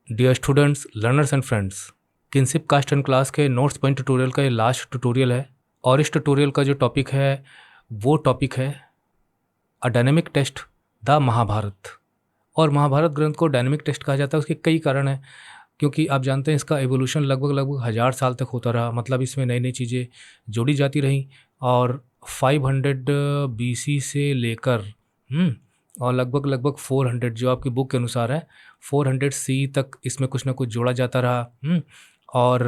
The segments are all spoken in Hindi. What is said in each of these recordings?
Dear students, learners and friends, kinship caste and class के नोट्स पॉइंट ट्यूटोरियल का ये लास्ट ट्यूटोरियल है। और इस ट्यूटोरियल का जो टॉपिक है वो टॉपिक है a dynamic test, the Mahabharata. और महाभारत ग्रंथ को डायनेमिक टेस्ट कहा जाता है, उसके कई कारण हैं। क्योंकि आप जानते हैं इसका एवोल्यूशन लगभग लगभग 1000 साल तक होता रहा, मतलब इसमें नई नई चीज़ें जोड़ी जाती रहीं। और 500 BC से लेकर और लगभग लगभग 400, जो आपकी बुक के अनुसार है, 400 C तक इसमें कुछ ना कुछ जोड़ा जाता रहा। और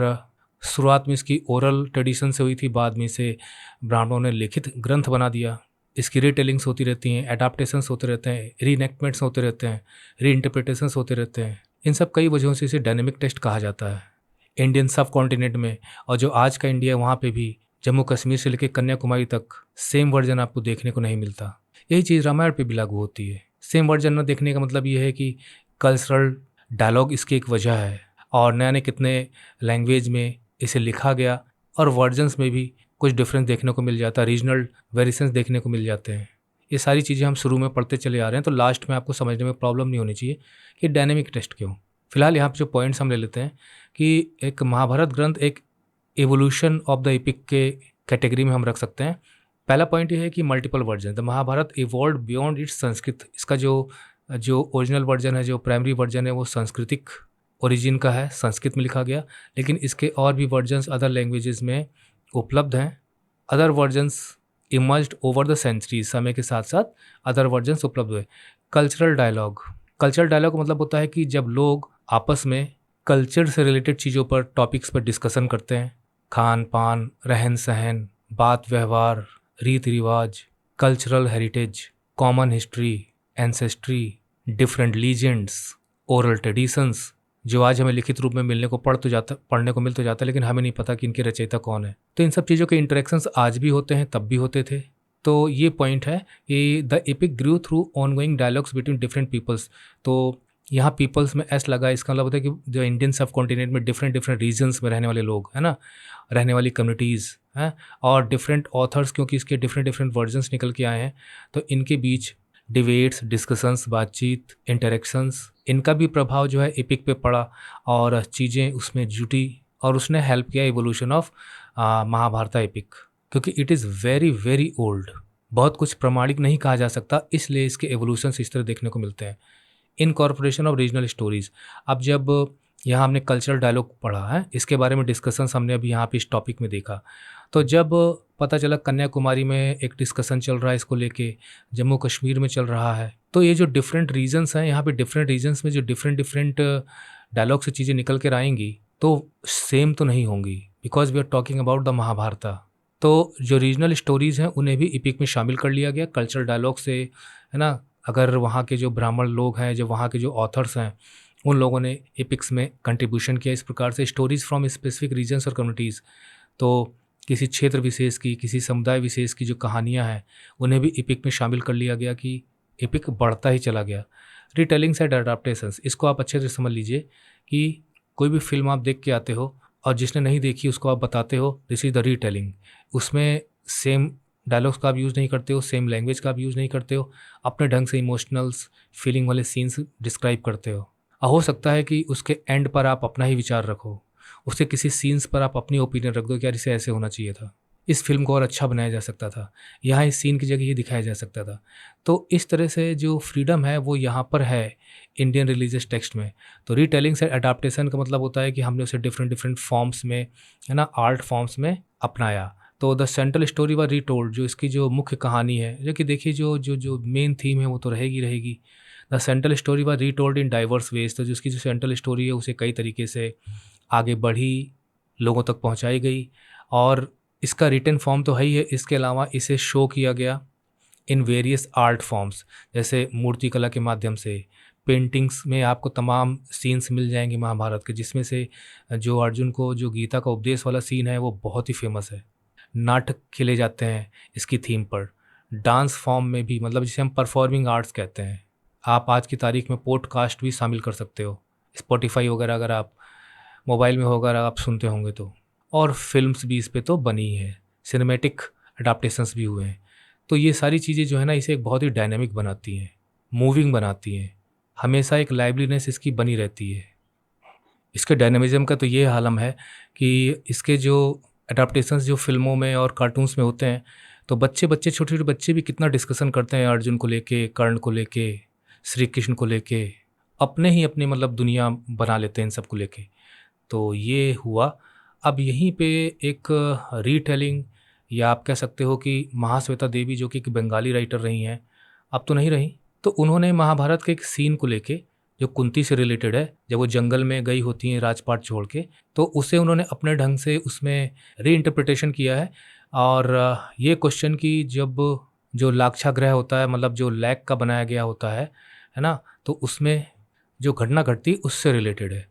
शुरुआत में इसकी ओरल ट्रेडिशन से हुई थी, बाद में इसे ब्राह्मणों ने लिखित ग्रंथ बना दिया। इसकी रीटेलिंग्स होती रहती हैं, एडाप्टेशंस होते रहते हैं, रीनेक्टमेंट्स होते रहते हैं, री इंटरप्रिटेशंस होते रहते हैं। इन सब कई वजहों से इसे डायनेमिक टेस्ट कहा जाता है। इंडियन सब कॉन्टिनेंट में और जो आज का इंडिया है वहाँ पे भी, जम्मू कश्मीर से लेकर कन्याकुमारी तक सेम वर्जन आपको देखने को नहीं मिलता। यही चीज़ रामायण पे भी लागू होती है। सेम वर्जन न देखने का मतलब ये है कि कल्चरल डायलॉग इसकी एक वजह है, और नया नए कितने लैंग्वेज में इसे लिखा गया, और वर्जन्स में भी कुछ डिफरेंस देखने को मिल जाता है, रीजनल वेरिएशंस देखने को मिल जाते हैं। ये सारी चीज़ें हम शुरू में पढ़ते चले आ रहे हैं, तो लास्ट में आपको समझने में प्रॉब्लम नहीं होनी चाहिए कि डायनेमिक टेस्ट क्यों। फिलहाल यहाँ पे जो पॉइंट्स हम ले लेते हैं कि एक महाभारत ग्रंथ एक एवोल्यूशन ऑफ द एपिक के कैटेगरी में हम रख सकते हैं। पहला पॉइंट ये है कि multiple version, the Mahabharata evolve beyond its Sanskrit. इसका जो जो ओरिजिनल वर्जन है, जो प्राइमरी वर्जन है, वो सांस्कृतिक ओरिजिन का है, संस्कृत में लिखा गया, लेकिन इसके और भी वर्जन्स अदर लैंग्वेजेस में उपलब्ध हैं। Other versions emerged over the centuries, समय के साथ साथ अदर वर्जन्स उपलब्ध हुए। कल्चरल डायलॉग, कल्चरल डायलॉग का मतलब होता है कि जब लोग आपस में कल्चर से रिलेटेड चीज़ों पर, टॉपिक्स पर डिस्कशन करते हैं, खान पान, रहन सहन, बात व्यवहार, रीति रिवाज, cultural heritage, common history, ancestry, different legends, oral traditions, जो आज हमें लिखित रूप में पढ़ने को मिल तो जाता है, लेकिन हमें नहीं पता कि इनके रचयिता कौन है। तो इन सब चीज़ों के इंटरेक्शंस आज भी होते हैं, तब भी होते थे। तो ये पॉइंट है कि the epic grew through ongoing dialogues between different peoples. तो यहाँ पीपल्स में एस लगा, इसका मतलब होता है कि जो इंडियन सब कॉन्टिनेंट में डिफरेंट डिफरेंट रीजन्स में रहने वाले लोग हैं ना, रहने वाली कम्युनिटीज़ हैं, और डिफरेंट ऑथर्स, क्योंकि इसके डिफरेंट डिफरेंट वर्जन्स निकल के आए हैं, तो इनके बीच डिबेट्स, डिस्कशंस, बातचीत, इंटरेक्शंस, इनका भी प्रभाव जो है एपिक पे पड़ा, और चीज़ें उसमें जुटी, और उसने हेल्प किया एवोल्यूशन ऑफ महाभारत एपिक। क्योंकि it is very very old, बहुत कुछ प्रमाणिक नहीं कहा जा सकता, इसलिए इसके एवोल्यूशंस इस तरह देखने को मिलते हैं। इनकॉर्पोरेशन ऑफ रीजनल स्टोरीज, अब जब यहाँ हमने कल्चरल डायलॉग पढ़ा है, इसके बारे में डिस्कशंस हमने अभी यहाँ पे इस टॉपिक में देखा। तो जब पता चला कन्याकुमारी में एक डिस्कशन चल रहा है इसको लेके, जम्मू कश्मीर में चल रहा है, तो ये जो डिफरेंट रीजन्स हैं, यहाँ पे डिफरेंट रीजन्स में जो डिफरेंट डिफरेंट डायलॉग से चीज़ें निकल कर आएंगी, तो सेम तो नहीं होंगी, because we are talking about the Mahabharata. तो जो रीजनल स्टोरीज़ हैं उन्हें भी एपिक में शामिल कर लिया गया कल्चरल डायलॉग से, है ना। अगर वहाँ के जो ब्राह्मण लोग हैं, जो वहाँ के जो ऑथर्स हैं, उन लोगों ने एपिक्स में कंट्रीब्यूशन किया इस प्रकार से, स्टोरीज़ फ्रॉम स्पेसिफिक रीजन्स और कम्युनिटीज़। तो किसी क्षेत्र विशेष की, किसी समुदाय विशेष की जो कहानियाँ हैं, उन्हें भी एपिक में शामिल कर लिया गया, कि एपिक बढ़ता ही चला गया। रिटेलिंग्स एंड अडाप्टेशंस, इसको आप अच्छे से समझ लीजिए कि कोई भी फिल्म आप देख के आते हो, और जिसने नहीं देखी उसको आप बताते हो दिस इज़ द रीटेलिंग। उसमें सेम डायलॉग्स का आप यूज़ नहीं करते हो, सेम लैंग्वेज का आप यूज़ नहीं करते हो, अपने ढंग से इमोशनल्स, फीलिंग वाले सीन्स डिस्क्राइब करते हो। हो सकता है कि उसके एंड पर आप अपना ही विचार रखो, उसके किसी सीन्स पर आप अपनी ओपिनियन रख दो कि यार इसे ऐसे होना चाहिए था, इस फिल्म को और अच्छा बनाया जा सकता था, यहाँ इस सीन की जगह ये दिखाया जा सकता था। तो इस तरह से जो फ्रीडम है वो यहाँ पर है इंडियन रिलीजियस टेक्स्ट में। तो रीटेलिंग से अडाप्टेशन का मतलब होता है कि हमने उसे डिफरेंट डिफरेंट फॉर्म्स में, है ना, आर्ट फॉर्म्स में अपनाया। तो द सेंट्रल स्टोरी व रीटोल्ड, जो इसकी जो मुख्य कहानी है, जो कि देखिए जो जो जो मेन थीम है वो तो रहेगी रहेगी। द सेंट्रल स्टोरी व रीटोल्ड इन डाइवर्स वेज, तो जो इसकी जो सेंट्रल स्टोरी है उसे कई तरीके से आगे बढ़ी, लोगों तक पहुंचाई गई, और इसका रिटन फॉर्म तो है ही है, इसके अलावा इसे शो किया गया इन वेरियस आर्ट फॉर्म्स, जैसे मूर्ति कला के माध्यम से। पेंटिंग्स में आपको तमाम सीन्स मिल जाएंगे महाभारत के, जिसमें से जो अर्जुन को जो गीता का उपदेश वाला सीन है वो बहुत ही फेमस है। नाटक खेले जाते हैं इसकी थीम पर। डांस फॉर्म में भी, मतलब जिसे हम परफॉर्मिंग आर्ट्स कहते हैं, आप आज की तारीख में पॉडकास्ट भी शामिल कर सकते हो, स्पॉटिफाई वगैरह अगर आप मोबाइल में होगा, अगर आप सुनते होंगे तो। और फिल्म्स भी इस पे तो बनी है, सिनेमैटिक अडाप्टेशंस भी हुए हैं। तो ये सारी चीज़ें जो है ना, इसे एक बहुत ही डायनेमिक बनाती हैं, मूविंग बनाती हैं, हमेशा एक लाइवलीनेस इसकी बनी रहती है। इसके डायनेमिज़्म का तो ये आलम है कि इसके जो एडाप्टेशंस जो फ़िल्मों में और कार्टून्स में होते हैं, तो बच्चे छोटे-छोटे बच्चे भी कितना डिस्कशन करते हैं अर्जुन को लेके, कर्ण को लेके, श्री कृष्ण को लेके, अपने ही अपनी मतलब दुनिया बना लेते हैं इन सब को लेके। तो ये हुआ। अब यहीं पे एक रीटेलिंग या आप कह सकते हो कि महाश्वेता देवी जो कि एक बंगाली राइटर रही हैं, अब तो नहीं रहीं, तो उन्होंने महाभारत के एक सीन को लेके जो कुंती से रिलेटेड है, जब वो जंगल में गई होती हैं राजपाट छोड़ के, तो उसे उन्होंने अपने ढंग से उसमें रीइंटरप्रिटेशन किया है। और ये क्वेश्चन कि जब जो लाक्षागृह होता है मतलब जो लैक का बनाया गया होता है ना? तो उसमें जो घटना घटती है उससे रिलेटेड है।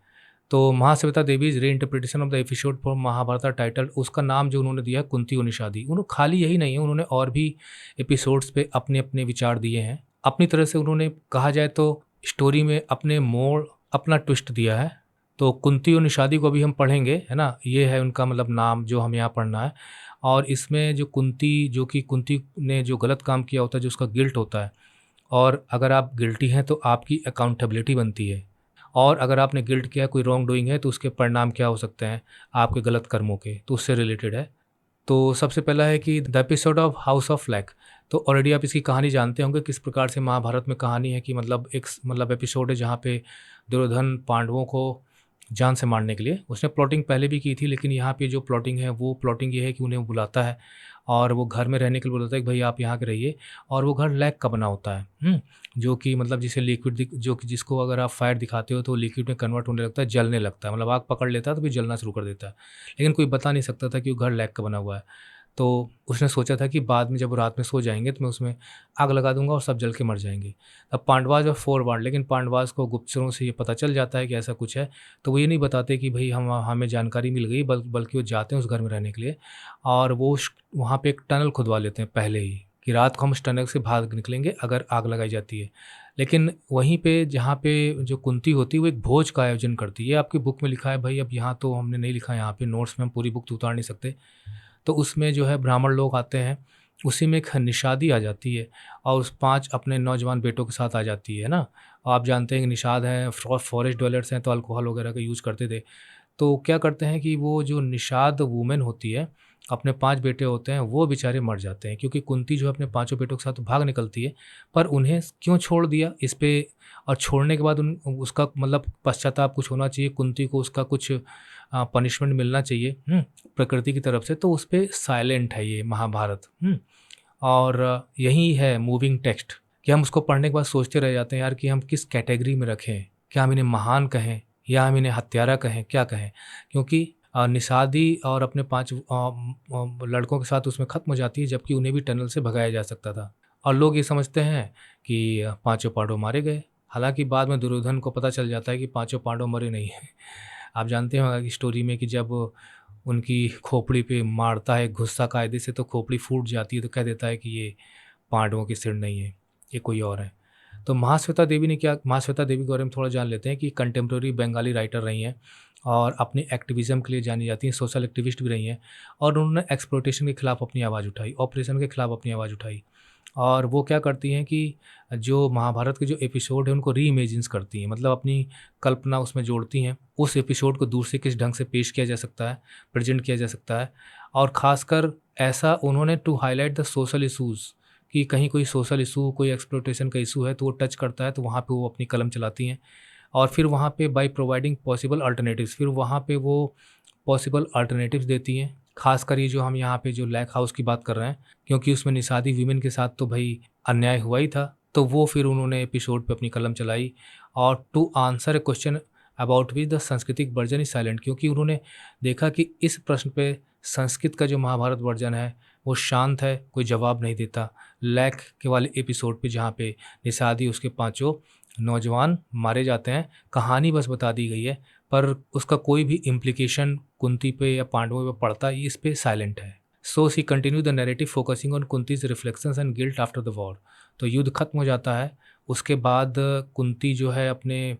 तो Mahasweta Devi's reinterpretation of the episode for Mahabharata title, उसका नाम जो उन्होंने दिया है कुंती और निषादी। उन्होंने खाली यही नहीं है, उन्होंने और भी एपिसोड्स पे अपने-अपने विचार दिए हैं। अपनी तरह से उन्होंने कहा जाए तो स्टोरी में अपने मोड़, अपना ट्विस्ट दिया है। तो कुंती और निषादी को अभी हम पढ़ेंगे, है ना? ये है उनका मतलब नाम जो हमें यहाँ पढ़ना है। और इसमें जो कुंती ने जो गलत काम किया होता है, जो उसका गिल्ट होता है, और अगर आप गिल्टी हैं तो आपकी अकाउंटेबिलिटी बनती है। और अगर आपने गिल्ट किया, कोई रॉन्ग डूइंग है, तो उसके परिणाम क्या हो सकते हैं आपके गलत कर्मों के, तो उससे रिलेटेड है। तो सबसे पहला है कि the episode of house of flag. तो ऑलरेडी आप इसकी कहानी जानते होंगे, किस प्रकार से महाभारत में कहानी है कि मतलब एक मतलब एपिसोड है जहाँ पे दुर्योधन पांडवों को जान से मारने के लिए, उसने प्लॉटिंग पहले भी की थी, लेकिन यहाँ पे जो प्लॉटिंग है वो प्लॉटिंग ये है कि उन्हें बुलाता है और वो घर में रहने के लिए बोलता है कि भाई आप यहाँ के रहिए। और वो घर लैक का बना होता है, जो कि मतलब जिसे लिक्विड जो कि जिसको अगर आप फायर दिखाते हो तो लिक्विड में कन्वर्ट होने लगता है, जलने लगता है, मतलब आग पकड़ लेता है तो फिर जलना शुरू कर देता है। लेकिन कोई बता नहीं सकता था कि वो घर लैक का बना हुआ है। तो उसने सोचा था कि बाद में जब वो रात में सो जाएंगे तो मैं उसमें आग लगा दूंगा और सब जल के मर जाएंगे। अब पांडवाज और फोरवार्ड, लेकिन पांडवाज को गुप्तचरों से ये पता चल जाता है कि ऐसा कुछ है, तो वो ये नहीं बताते कि भाई हमें जानकारी मिल गई, बल्कि वो जाते हैं उस घर में रहने के लिए। और वो वहाँ पे एक टनल खुदवा लेते हैं पहले ही कि रात को हम उस टनल से भाग निकलेंगे अगर आग लगाई जाती है। लेकिन वहीं पे जहाँ पे जो कुंती होती है वो एक भोज का आयोजन करती है। आपकी बुक में लिखा है भाई, अब यहाँ तो हमने नहीं लिखा, यहाँ पे नोट्स में हम पूरी बुक तो उतार नहीं सकते। तो उसमें जो है ब्राह्मण लोग आते हैं, उसी में एक निषादी आ जाती है और उस 5 अपने नौजवान बेटों के साथ आ जाती है ना। और आप जानते हैं कि निषाद हैं, फॉरेस्ट ड्वेलर्स हैं, तो अल्कोहल वगैरह का यूज़ करते थे। तो क्या करते हैं कि वो जो निषाद वूमेन होती है, अपने 5 बेटे होते हैं, वो बेचारे मर जाते हैं क्योंकि कुंती जो है अपने पाँचों बेटों के साथ भाग निकलती है। पर उन्हें क्यों छोड़ दिया इस पे, और छोड़ने के बाद उसका मतलब पश्चाताप कुछ होना चाहिए, कुंती को उसका कुछ पनिशमेंट मिलना चाहिए प्रकृति की तरफ से, तो उस पे साइलेंट है ये महाभारत। और यही है मूविंग टेक्स्ट कि हम उसको पढ़ने के बाद सोचते रह जाते हैं यार कि हम किस कैटेगरी में रखें, क्या हम इन्हें महान कहें या हम इन्हें हत्यारा कहें, क्या कहें? क्योंकि निषादी और अपने 5 लड़कों के साथ उसमें ख़त्म हो जाती है, जबकि उन्हें भी टनल से भगाया जा सकता था। और लोग ये समझते हैं कि पाँचों पांडव मारे गए। हालांकि बाद में दुर्योधन को पता चल जाता है कि पाँचों पांडव मरे नहीं हैं। आप जानते हो स्टोरी में कि जब उनकी खोपड़ी पे मारता है गुस्सा कायदे से, तो खोपड़ी फूट जाती है, तो कह देता है कि ये पांडवों की सिर नहीं है, ये कोई और है। तो महाश्वेता देवी के बारे में थोड़ा जान लेते हैं कि कंटेम्प्रेरी बंगाली राइटर रही हैं और अपने एक्टिविज़्म के लिए जानी जाती हैं, सोशल एक्टिविस्ट भी रही हैं। और उन्होंने एक्सप्लॉयटेशन के खिलाफ अपनी आवाज़ उठाई, ऑपरेशन के खिलाफ अपनी आवाज़ उठाई। और वो क्या करती हैं कि जो महाभारत के जो एपिसोड हैं उनको री-इमेजिन्स करती हैं, मतलब अपनी कल्पना उसमें जोड़ती हैं। उस एपिसोड को दूर से किस ढंग से पेश किया जा सकता है, प्रेज़ेंट किया जा सकता है। और ख़ासकर ऐसा उन्होंने to highlight the social issues कि कहीं कोई सोशल इशू, कोई एक्सप्लॉयटेशन का इशू है तो वो टच करता है, तो वहाँ पे वो अपनी कलम चलाती हैं। और फिर वहाँ पे बाय प्रोवाइडिंग पॉसिबल अल्टरनेटिव्स, फिर वहाँ पे वो पॉसिबल अल्टरनेटिव्स देती हैं। ख़ासकर ये जो हम यहाँ पे जो लैक हाउस की बात कर रहे हैं, क्योंकि उसमें निषादी वीमेन के साथ तो भाई अन्याय हुआ ही था, तो वो फिर उन्होंने एपिसोड पे अपनी कलम चलाई। और to answer a question about which the सांस्कृतिक वर्जन इज साइलेंट, क्योंकि उन्होंने देखा कि इस प्रश्न पे संस्कृत का जो महाभारत वर्जन है वो शांत है, कोई जवाब नहीं देता। लैक के वाले एपिसोड पे जहाँ पे निषादी उसके पाँचों नौजवान मारे जाते हैं, कहानी बस बता दी गई है, पर उसका कोई भी इम्प्लीकेशन कुंती पे या पांडवों पे पड़ता है, इस पे साइलेंट है। So she continue the narrative focusing on Kunti's reflections and guilt after the war. तो युद्ध खत्म हो जाता है, उसके बाद कुंती जो है अपने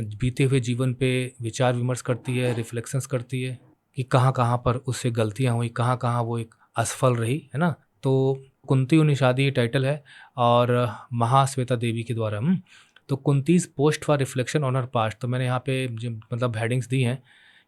बीते हुए जीवन पे विचार विमर्श करती है, रिफ्लेक्शंस करती है कि कहाँ कहाँ पर उससे गलतियाँ हुई, कहाँ कहाँ वो एक असफल रही, है ना। तो कुंती और निषादी टाइटल है और महाश्वेता देवी के द्वारा। तो Kunti's post for reflection on her past, तो मैंने यहाँ पे मतलब हेडिंग्स दी हैं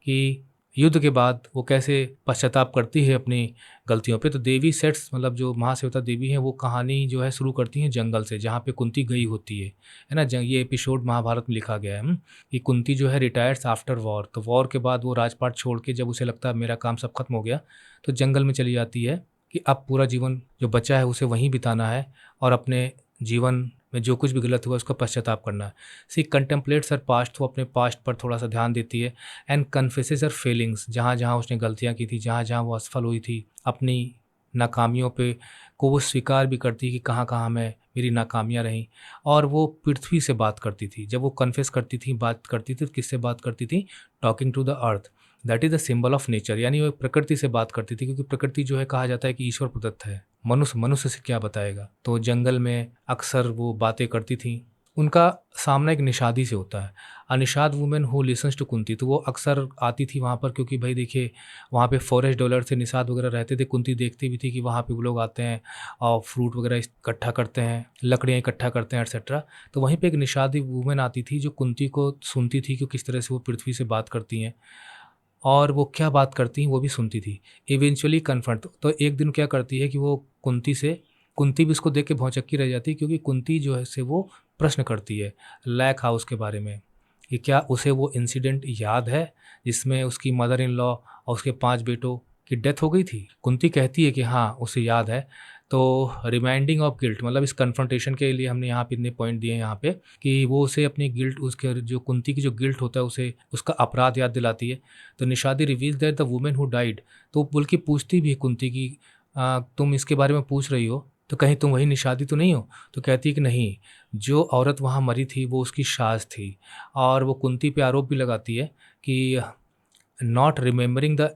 कि युद्ध के बाद वो कैसे पश्चाताप करती है अपनी गलतियों पे। तो देवी सेट्स, मतलब जो महाश्वेता देवी हैं, वो कहानी जो है शुरू करती हैं जंगल से, जहाँ पे कुंती गई होती है ना। ये एपिसोड महाभारत में लिखा गया है कि कुंती जो है रिटायर्स आफ्टर वॉर, तो वॉर के बाद वो राजपाट छोड़ के जब उसे लगता है मेरा काम सब खत्म हो गया, तो जंगल में चली जाती है कि अब पूरा जीवन जो बचा है उसे वहीं बिताना है और अपने जीवन में जो कुछ भी गलत हुआ उसका पश्चाताप करना है। सी कंटेम्पलेट्स हर पास्ट, वो अपने पास्ट पर थोड़ा सा ध्यान देती है। एंड कन्फेसेस हर फीलिंग्स, जहाँ जहाँ उसने गलतियाँ की थी, जहाँ जहाँ वो असफल हुई थी अपनी नाकामियों पे, को वो स्वीकार भी करती कि कहाँ कहाँ मैं मेरी नाकामियाँ रहीं। और वो पृथ्वी से बात करती थी, जब वो कन्फेस करती थी, बात करती थी, तो किससे बात करती थी? Talking to the earth, that is the symbol of nature, यानी वो प्रकृति से बात करती थी, क्योंकि प्रकृति जो है कहा जाता है कि ईश्वर प्रदत्त है, मनुष्य से क्या बताएगा। तो जंगल में अक्सर वो बातें करती थी। उनका सामना एक निषादी से होता है, अनिषाद women who listens to Kunti, तो वो अक्सर आती थी वहाँ पर, क्योंकि भाई देखिए वहाँ पे फॉरेस्ट डॉलर थे, निषाद वगैरह रहते थे। कुंती देखती भी थी कि वहाँ पे वो लोग आते हैं और फ्रूट वगैरह इकट्ठा करते हैं, लकड़ियाँ इकट्ठा करते हैं एक्सेट्रा। तो वहीं पे एक निषादी वुमेन आती थी जो कुंती को सुनती थी कि किस तरह से वो पृथ्वी से बात करती हैं, और वो क्या बात करती हैं वो भी सुनती थी। इवेंचुअली कन्फ्रंट, तो एक दिन क्या करती है कि वो कुंती भी उसको देख के भौचक्की रह जाती है, क्योंकि कुंती जो है से वो प्रश्न करती है लैक हाउस के बारे में कि क्या उसे वो इंसिडेंट याद है जिसमें उसकी मदर इन लॉ और उसके 5 बेटों की डेथ हो गई थी। कुंती कहती है कि हाँ उसे याद है। तो रिमाइंडिंग ऑफ गिल्ट, मतलब इस कन्फ्रंटेशन के लिए हमने यहाँ पे इतने पॉइंट दिए हैं यहाँ पे कि वो उसे अपनी गिल्ट, उसके जो कुंती की जो गिल्ट होता है उसे उसका अपराध याद दिलाती है। तो Nishadi reveal that the women who died, तो बल्कि पूछती भी है कुंती की तुम इसके बारे में पूछ रही हो तो कहीं तुम वही निषादी तो नहीं हो? तो कहती है कि नहीं, जो औरत वहाँ मरी थी वो उसकी सास थी। और वो कुंती पे आरोप भी लगाती है कि not remembering the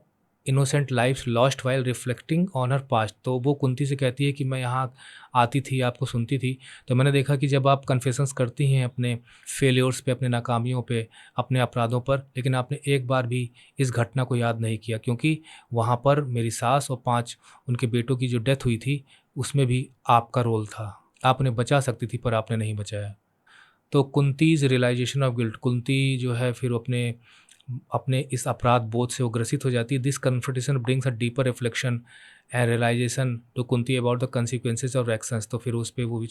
innocent life lost while reflecting on her past, तो वो कुंती से कहती है कि मैं यहाँ आती थी, आपको सुनती थी, तो मैंने देखा कि जब आप कन्फेशंस करती हैं अपने फेलियर्स पे, अपने नाकामियों पे, अपने अपराधों पर, लेकिन आपने एक बार भी इस घटना को याद नहीं किया, क्योंकि वहाँ पर मेरी सास और 5 उनके बेटों की जो डेथ हुई थी उसमें भी आपका रोल था। आप उन्हें बचा सकती थी पर आपने नहीं बचाया। तो कुंतीज़ रियलाइजेशन ऑफ गिल्ट, कुंती जो है फिर अपने अपने इस अपराध बोध से वो ग्रसित हो जाती है। This confrontation brings a deeper reflection and realization to Kunti about the consequences of actions, तो फिर उस पे वो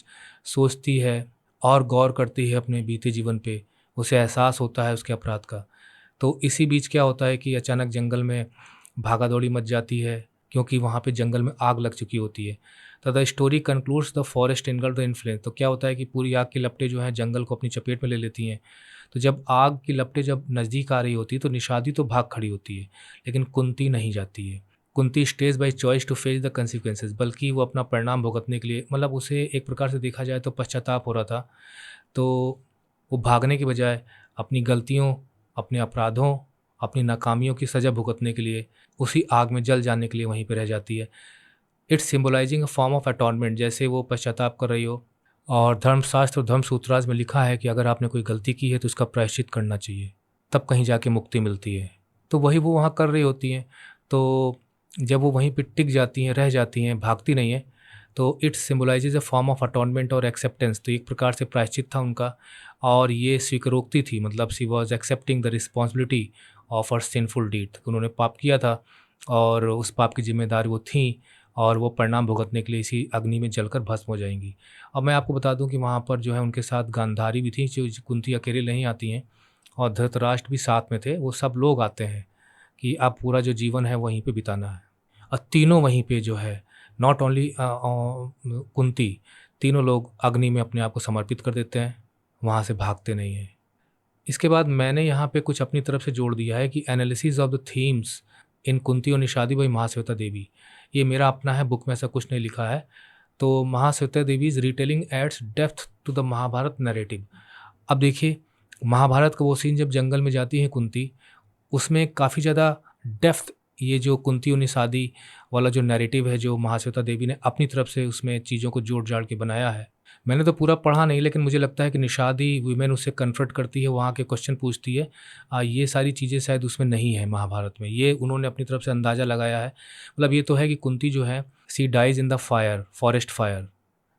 सोचती है और गौर करती है अपने बीते जीवन पे, उसे एहसास होता है उसके अपराध का। तो इसी बीच क्या होता है कि अचानक जंगल में भागा दौड़ी मच जाती है, क्योंकि वहाँ पे जंगल में आग लग चुकी होती है। तो the story concludes the forest engulf the influence, तो क्या होता है कि पूरी आग की लपटें जो हैं जंगल को अपनी चपेट में ले लेती हैं। तो जब आग की लपटें जब नज़दीक आ रही होती है तो निषादी तो भाग खड़ी होती है, लेकिन कुंती नहीं जाती है। Kunti stays by choice to face the consequences, बल्कि वो अपना परिणाम भुगतने के लिए, मतलब उसे एक प्रकार से देखा जाए तो पश्चाताप हो रहा था, तो वो भागने के बजाय अपनी गलतियों, अपने अपराधों, अपनी नाकामियों की सज़ा भुगतने के लिए उसी आग में जल जाने के लिए वहीं पे रह जाती है। It's symbolizing a form of atonement, जैसे वो पश्चाताप कर रही हो। और धर्मशास्त्र और धर्मसूत्रास में लिखा है कि अगर आपने कोई गलती की है तो उसका प्रायश्चित करना चाहिए, तब कहीं जाके मुक्ति मिलती है। तो वही वो वहाँ कर रही होती हैं। तो जब वो वहीं पे टिक जाती हैं, रह जाती हैं, भागती नहीं हैं, तो it's symbolizes a form of atonement और एक्सेप्टेंस, तो एक प्रकार से प्रायश्चित था उनका। और ये स्वीकारोक्ति थी, मतलब she was accepting the responsibility of her sinful deed, उन्होंने पाप किया था और उस पाप की जिम्मेदारी वो थी, और वो परिणाम भुगतने के लिए इसी अग्नि में जलकर भस्म हो जाएंगी। अब मैं आपको बता दूं कि वहाँ पर जो है उनके साथ गांधारी भी थी, जो कुंती अकेले नहीं आती हैं, और धृतराष्ट्र भी साथ में थे। वो सब लोग आते हैं कि अब पूरा जो जीवन है वहीं पे बिताना है, और तीनों वहीं पे जो है, नॉट ओनली कुंती, तीनों लोग अग्नि में अपने आप को समर्पित कर देते हैं, वहाँ से भागते नहीं हैं। इसके बाद मैंने यहाँ पे कुछ अपनी तरफ से जोड़ दिया है कि एनालिसिस ऑफ द थीम्स इन कुंती और निषादी बाई महाश्वेता देवी, ये मेरा अपना है, बुक में ऐसा कुछ नहीं लिखा है। तो Mahasweta Devi is retelling adds depth to the Mahabharata narrative. अब देखिए महाभारत का वो सीन जब जंगल में जाती है कुंती, उसमें काफ़ी ज़्यादा डेप्थ, ये जो कुंती और निषादी वाला जो नैरेटिव है जो महाश्वेता देवी ने अपनी तरफ से उसमें चीज़ों को जोड़ जाड़ के बनाया है। मैंने तो पूरा पढ़ा नहीं, लेकिन मुझे लगता है कि निषादी वुमेन उससे कन्फ्रंट करती है, वहाँ के क्वेश्चन पूछती है, ये सारी चीज़ें शायद उसमें नहीं है महाभारत में, ये उन्होंने अपनी तरफ से अंदाज़ा लगाया है। मतलब ये तो है कि कुंती जो है she dies in the fire, forest fire,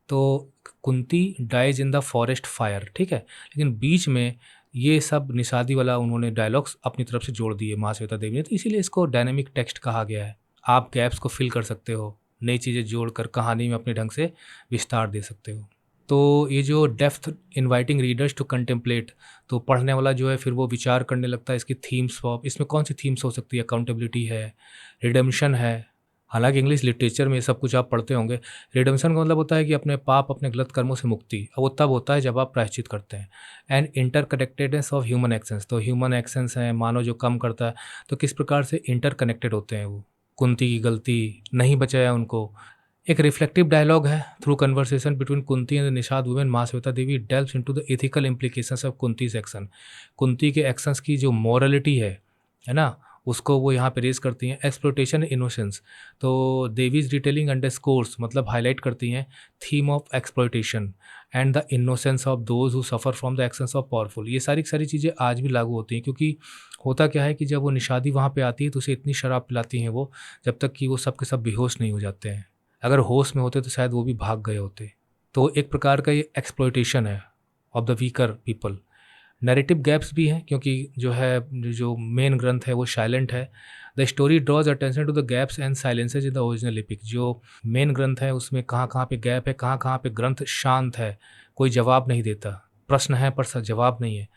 तो Kunti dies in the forest fire, ठीक है, लेकिन बीच में ये सब निषादी वाला उन्होंने डायलॉग्स अपनी तरफ से जोड़ दिए महाश्वेता देवी ने, तो इसीलिए इसको डायनेमिक टेक्स्ट कहा गया है। आप गैप्स को फिल कर सकते हो, नई चीज़ें जोड़कर कहानी में अपने ढंग से विस्तार दे सकते हो। तो ये जो depth inviting readers to contemplate, तो पढ़ने वाला जो है फिर वो विचार करने लगता है इसकी थीम्स ऑफ, इसमें कौन सी थीम्स हो सकती है, अकाउंटेबिलिटी है, रिडेम्पशन है। हालांकि इंग्लिश लिटरेचर में ये सब कुछ आप पढ़ते होंगे। रिडेम्पशन का मतलब होता है कि अपने पाप, अपने गलत कर्मों से मुक्ति, और वो तब होता है जब आप प्रायश्चित करते हैं। And interconnectedness of human actions, तो ह्यूमन एक्शंस हैं, मानव जो कम करता है, तो किस प्रकार से इंटरकनेक्टेड होते हैं वो। कुंती की गलती, नहीं बचाया उनको। एक रिफ्लेक्टिव डायलॉग है, through conversation between Kunti and Nishad women Mahasweta Devi delves into the ethical implications of Kunti's action. Kunti के एक्शंस की जो मॉरलिटी है ना, उसको वो यहाँ पे रेज करती हैं। एक्सप्लोटेशन इनोसेंस, तो देवीज डिटेलिंग अंडरस्कोर्स, मतलब हाईलाइट करती हैं theme of exploitation and the innocence of those who suffer from the actions of powerful. ये सारी सारी चीज़ें आज भी लागू होती हैं, क्योंकि होता क्या है कि जब वो निषादी वहाँ पे आती है तो उसे इतनी शराब पिलाती हैं वो, जब तक कि वो सब के सब बेहोश नहीं हो जाते हैं। अगर होश में होते तो शायद वो भी भाग गए होते। तो एक प्रकार का ये एक्सप्लॉइटेशन है of the weaker people. Narrative gaps भी हैं, क्योंकि जो है जो मेन ग्रंथ है वो साइलेंट है। The story draws attention to the gaps and silences in the original epic. जो मेन ग्रंथ है उसमें कहाँ कहाँ पे गैप है, कहाँ कहाँ पे ग्रंथ शांत है, कोई जवाब नहीं देता, प्रश्न है पर जवाब नहीं है।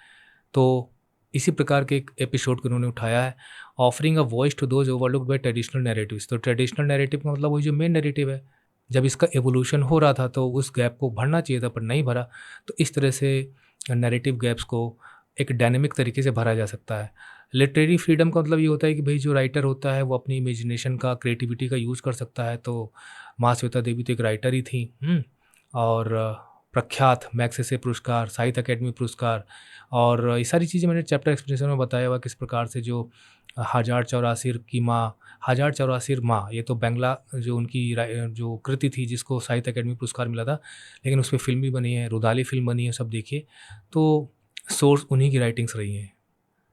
तो इसी प्रकार के एक एपिसोड को उन्होंने उठाया है। Offering a voice to those overlooked by traditional narratives, तो ट्रेडिशनल नैरेटिव का मतलब वही जो मेन नैरेटिव है, जब इसका एवोल्यूशन हो रहा था तो उस गैप को भरना चाहिए था पर नहीं भरा। तो इस तरह से नैरेटिव गैप्स को एक डायनेमिक तरीके से भरा जा सकता है। लिटरेरी फ्रीडम का मतलब ये होता है कि भाई जो राइटर होता है वो अपनी इमेजिनेशन का, क्रिएटिविटी का यूज़ कर सकता है। तो महाश्वेता देवी तो एक राइटर ही थी। और प्रख्यात मैग्सेसे पुरस्कार, साहित्य अकेडमी पुरस्कार, और ये सारी चीज़ें मैंने चैप्टर एक्सप्लेनेशन में बताया हुआ किस प्रकार से जो हजार चौरासिर की माँ, हजार चौरासिर माँ, ये तो बंगला जो उनकी जो कृति थी जिसको साहित्य अकेडमी पुरस्कार मिला था, लेकिन उस पर फिल्म भी बनी है, रुदाली फिल्म बनी है, सब देखिए। तो सोर्स उन्हीं की राइटिंग्स रही हैं।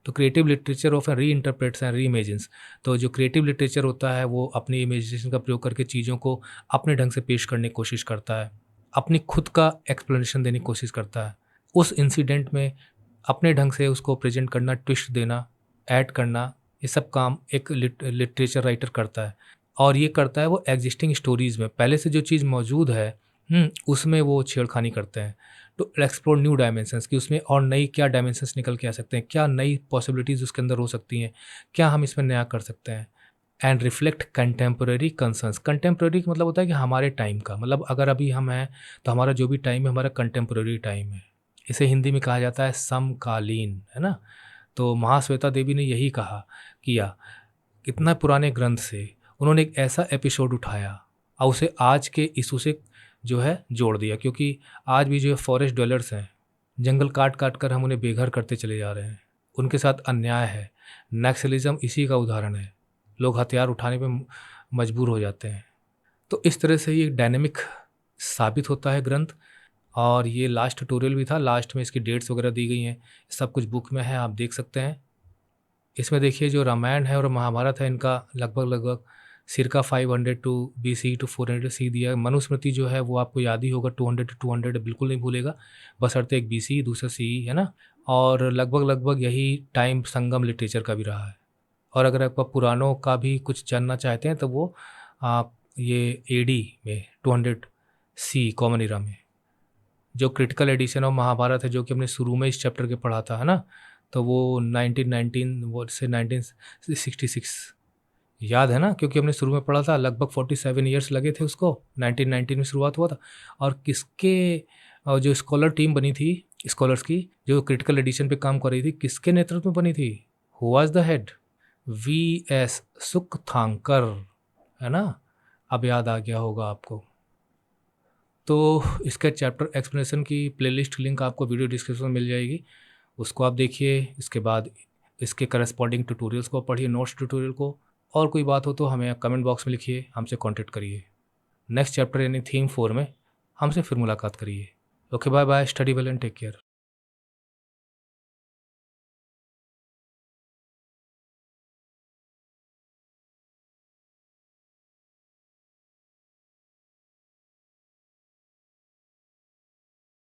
तो क्रिएटिव लिटरेचर ऑफ री इंटरप्रेट्स एंड री इमेजिन्स, तो जो क्रिएटिव लिटरेचर होता है वो अपनी इमेजिनेशन का प्रयोग करके चीज़ों को अपने ढंग से पेश करने की कोशिश करता है, अपनी खुद का एक्सप्लेनेशन देने की कोशिश करता है, उस इंसिडेंट में अपने ढंग से उसको प्रेजेंट करना, ट्विस्ट देना, ऐड करना, ये सब काम एक लिटरेचर राइटर करता है। और ये करता है वो एग्जिस्टिंग स्टोरीज़ में, पहले से जो चीज़ मौजूद है उसमें वो छेड़खानी करते हैं। टू एक्सप्लोर न्यू डायमेंशंस, कि उसमें और नई क्या डायमेंशंस निकल के आ सकते हैं, क्या नई पॉसिबिलिटीज़ उसके अंदर हो सकती हैं, क्या हम इसमें नया कर सकते हैं। And reflect contemporary concerns, contemporary का मतलब होता है कि हमारे टाइम का, मतलब अगर अभी हम हैं तो हमारा जो भी टाइम है हमारा कंटेम्प्रेरी टाइम है। इसे हिंदी में कहा जाता है समकालीन, है ना। तो महाश्वेता देवी ने यही कहा किया, इतना पुराने ग्रंथ से उन्होंने एक ऐसा एपिसोड उठाया और उसे आज के इशू से जो है जोड़ दिया, क्योंकि आज भी जो है फॉरेस्ट ड्वेलर्स हैं, जंगल काट काट कर हम उन्हें बेघर करते चले जा रहे हैं, उनके साथ अन्याय है। नक्सलिज्म इसी का उदाहरण है, लोग हथियार उठाने पे मजबूर हो जाते हैं। तो इस तरह से ये डायनेमिक साबित होता है ग्रंथ। और ये लास्ट ट्यूटोरियल भी था, लास्ट में इसकी डेट्स वगैरह दी गई हैं, सब कुछ बुक में है, आप देख सकते हैं। इसमें देखिए जो रामायण है और महाभारत है इनका लगभग लगभग सिरका 500 टू BC टू 400 सी दिया है। मनुस्मृति जो है वो आपको याद ही होगा, 200 टू 200 बिल्कुल नहीं भूलेगा, बशर्ते एक BC दूसरा CE, है ना। और लगभग लगभग यही टाइम संगम लिटरेचर का भी रहा है। और अगर आप पुराणों का भी कुछ जानना चाहते हैं तो वो आप ये AD में 200 C कॉमन इरा में जो क्रिटिकल एडिशन ऑफ महाभारत है, जो कि हमने शुरू में इस चैप्टर के पढ़ा था, है ना, तो वो 1919 वो से 1966 याद है ना, क्योंकि हमने शुरू में पढ़ा था। लगभग 47 ईयर्स लगे थे उसको, 1919 में शुरुआत हुआ था। और किसके जो स्कॉलर टीम बनी थी, स्कॉलर्स की जो क्रिटिकल एडिशन पे काम कर रही थी, किसके नेतृत्व में बनी थी, who was the head, VS सुकथांकर, है ना। अब याद आ गया होगा आपको। तो इसके चैप्टर एक्सप्लेनेशन की प्लेलिस्ट लिंक आपको वीडियो डिस्क्रिप्शन में मिल जाएगी, उसको आप देखिए। इसके बाद इसके करस्पॉन्डिंग ट्यूटोरियल्स को पढ़िए, नोट्स ट्यूटोरियल को। और कोई बात हो तो हमें कमेंट बॉक्स में लिखिए, हमसे कांटेक्ट करिए। नेक्स्ट चैप्टर यानी थीम 4 में हमसे फिर मुलाकात करिए। Okay, bye bye, study well and take care.